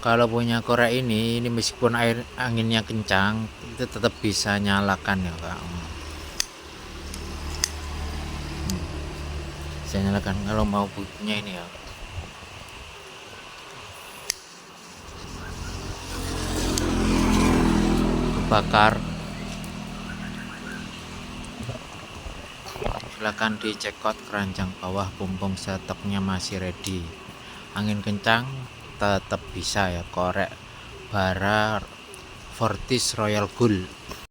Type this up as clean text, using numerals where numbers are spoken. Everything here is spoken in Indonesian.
Kalau punya korek ini meskipun air anginnya kencang itu tetap bisa nyalakan ya Kak. Bisa nyalakan kalau mau punya ini ya. Bakar, silakan dicekot keranjang bawah, bumbung stoknya masih ready. Angin kencang tetap bisa ya, korek bara Fortis Royal Gold.